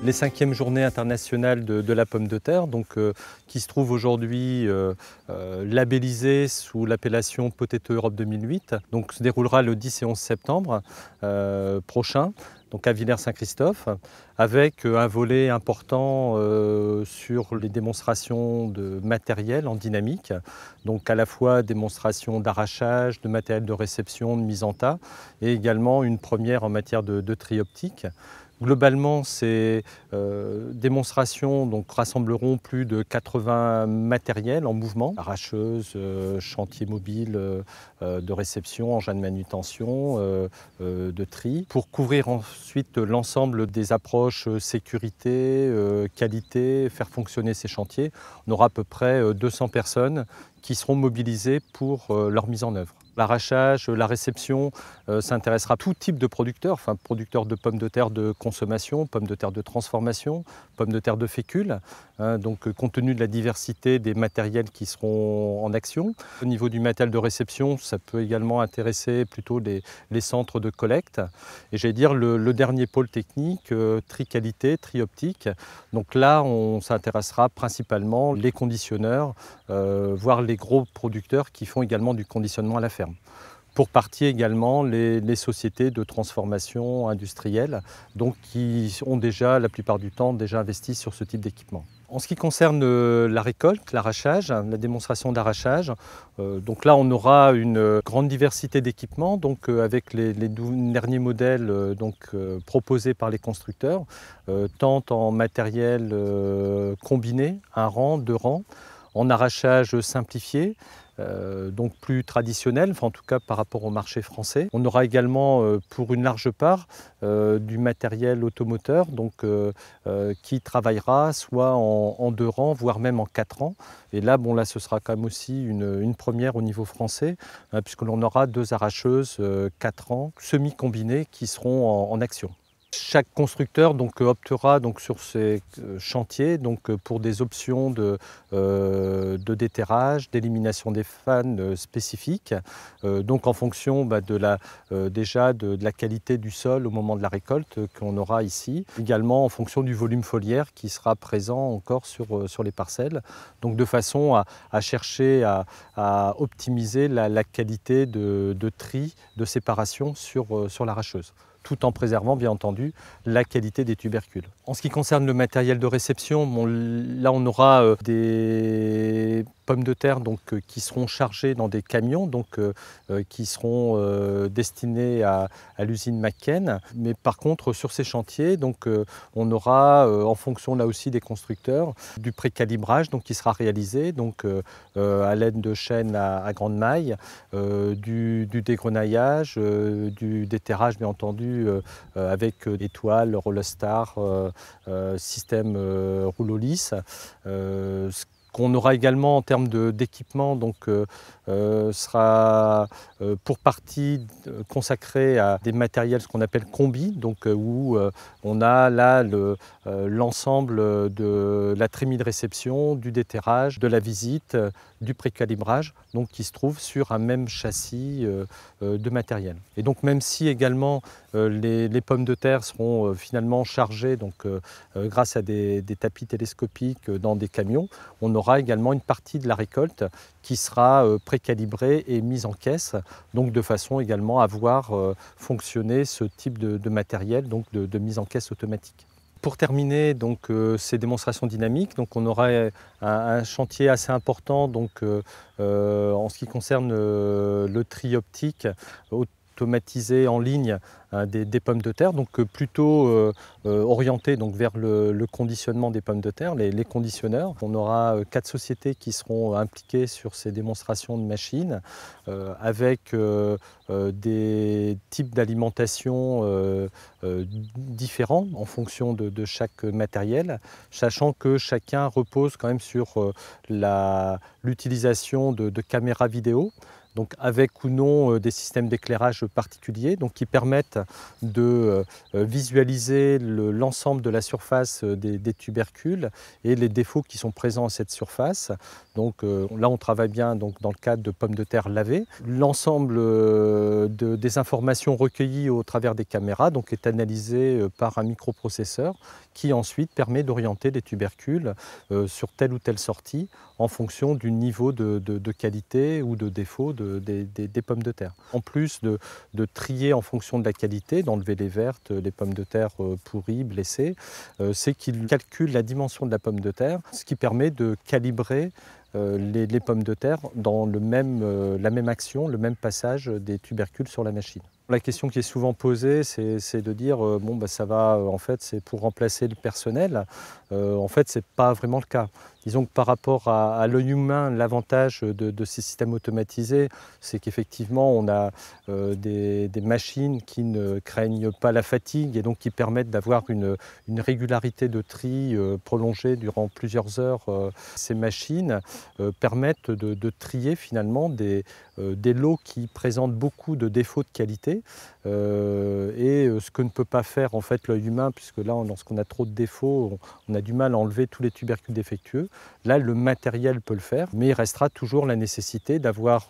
Les 5e journées internationales de la pomme de terre, qui se trouve aujourd'hui labellisée sous l'appellation Potato Europe 2008, se déroulera le 10 et 11 septembre prochain, à Villers-Saint-Christophe, avec un volet important sur les démonstrations de matériel en dynamique, à la fois démonstration d'arrachage, de matériel de réception, de mise en tas, et également une première en matière de tri optique. Globalement, ces démonstrations rassembleront plus de 80 matériels en mouvement, arracheuses, chantiers mobiles de réception, engins de manutention, de tri, pour couvrir ensuite l'ensemble des approches sécurité, qualité, faire fonctionner ces chantiers. On aura à peu près 200 personnes qui seront mobilisées pour leur mise en œuvre. L'arrachage, la réception s'intéressera à tout type de producteurs, producteurs de pommes de terre de consommation, pommes de terre de transformation, pommes de terre de fécule, compte tenu de la diversité des matériels qui seront en action. Au niveau du matériel de réception, ça peut également intéresser plutôt les centres de collecte. Et j'allais dire le dernier pôle technique, tri qualité, tri optique. Là, on s'intéressera principalement les conditionneurs, voire les gros producteurs qui font également du conditionnement à la ferme. Pour partie également les sociétés de transformation industrielle, qui ont déjà, la plupart du temps, déjà investi sur ce type d'équipement. En ce qui concerne la récolte, l'arrachage, la démonstration d'arrachage, là on aura une grande diversité d'équipements, avec les derniers modèles proposés par les constructeurs, tant en matériel combiné, un rang, deux rangs, en arrachage simplifié, plus traditionnel, en tout cas par rapport au marché français. On aura également pour une large part du matériel automoteur qui travaillera soit en deux rangs, voire même en quatre rangs. Et là, ce sera quand même aussi une première au niveau français, puisque l'on aura deux arracheuses 4 rangs semi-combinées qui seront en action. Chaque constructeur optera sur ces chantiers pour des options de déterrage, d'élimination des fans spécifiques, en fonction de la qualité du sol au moment de la récolte qu'on aura ici, également en fonction du volume foliaire qui sera présent encore sur les parcelles, de façon à chercher à optimiser la qualité de tri, de séparation sur l'arracheuse, tout en préservant bien entendu la qualité des tubercules. En ce qui concerne le matériel de réception, là on aura des pommes de terre qui seront chargées dans des camions, qui seront destinés à l'usine McCain. Mais par contre sur ces chantiers, on aura en fonction là aussi des constructeurs du précalibrage qui sera réalisé à l'aide de chaînes à grande maille, du dégrenaillage, du déterrage bien entendu avec des toiles, Rollstar, système rouleau lisse. Ce qu'on aura également en termes d'équipement sera pour partie consacré à des matériels, ce qu'on appelle combi, où on a là l'ensemble de la trémie de réception, du déterrage, de la visite, du précalibrage, qui se trouve sur un même châssis de matériel. Et même si également les pommes de terre seront finalement chargées grâce à des tapis télescopiques dans des camions, on aura également une partie de la récolte qui sera précalibrée et mise en caisse, de façon également à voir fonctionner ce type de matériel de mise en caisse automatique. Pour terminer ces démonstrations dynamiques, on aura un chantier assez important en ce qui concerne le tri optique automatisé en ligne des pommes de terre, plutôt orienté vers le conditionnement des pommes de terre, les conditionneurs. On aura 4 sociétés qui seront impliquées sur ces démonstrations de machines avec des types d'alimentation différents en fonction de chaque matériel, sachant que chacun repose quand même sur l'utilisation de caméras vidéo donc avec ou non des systèmes d'éclairage particuliers, donc qui permettent de visualiser l'ensemble de la surface des tubercules et les défauts qui sont présents à cette surface. Donc là, on travaille bien donc, dans le cadre de pommes de terre lavées. L'ensemble des informations recueillies au travers des caméras donc, est analysé par un microprocesseur qui ensuite permet d'orienter les tubercules sur telle ou telle sortie en fonction du niveau de qualité ou de défaut des pommes de terre. En plus de trier en fonction de la qualité, d'enlever les vertes, les pommes de terre pourries, blessées, c'est qu'il calcule la dimension de la pomme de terre, ce qui permet de calibrer les pommes de terre dans la même action, le même passage des tubercules sur la machine. La question qui est souvent posée, c'est de dire bon, bah, ça va, en fait, c'est pour remplacer le personnel. En fait, ce n'est pas vraiment le cas. Disons que par rapport à l'œil humain, l'avantage de ces systèmes automatisés, c'est qu'effectivement, on a des machines qui ne craignent pas la fatigue et donc qui permettent d'avoir une régularité de tri prolongée durant plusieurs heures. Ces machines permettent de trier finalement des lots qui présentent beaucoup de défauts de qualité et ce que ne peut pas faire en fait l'œil humain, puisque là, lorsqu'on a trop de défauts, on a du mal à enlever tous les tubercules défectueux. Là, le matériel peut le faire, mais il restera toujours la nécessité d'avoir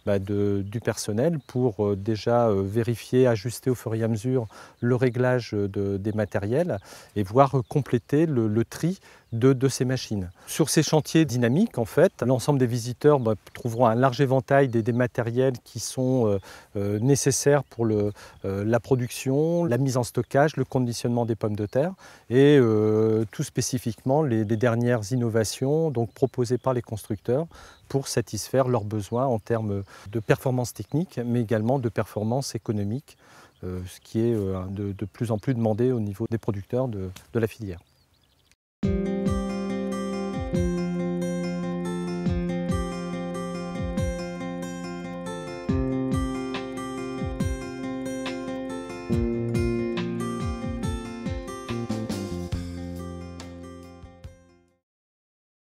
du personnel pour déjà vérifier, ajuster au fur et à mesure le réglage des matériels et voir compléter le tri de ces machines. Sur ces chantiers dynamiques, en fait, l'ensemble des visiteurs trouveront un large éventail des matériels qui sont nécessaires pour la production, la mise en stockage, le conditionnement des pommes de terre et tout spécifiquement les dernières innovations donc, proposées par les constructeurs pour satisfaire leurs besoins en termes de performance technique, mais également de performance économique, ce qui est de plus en plus demandé au niveau des producteurs de la filière.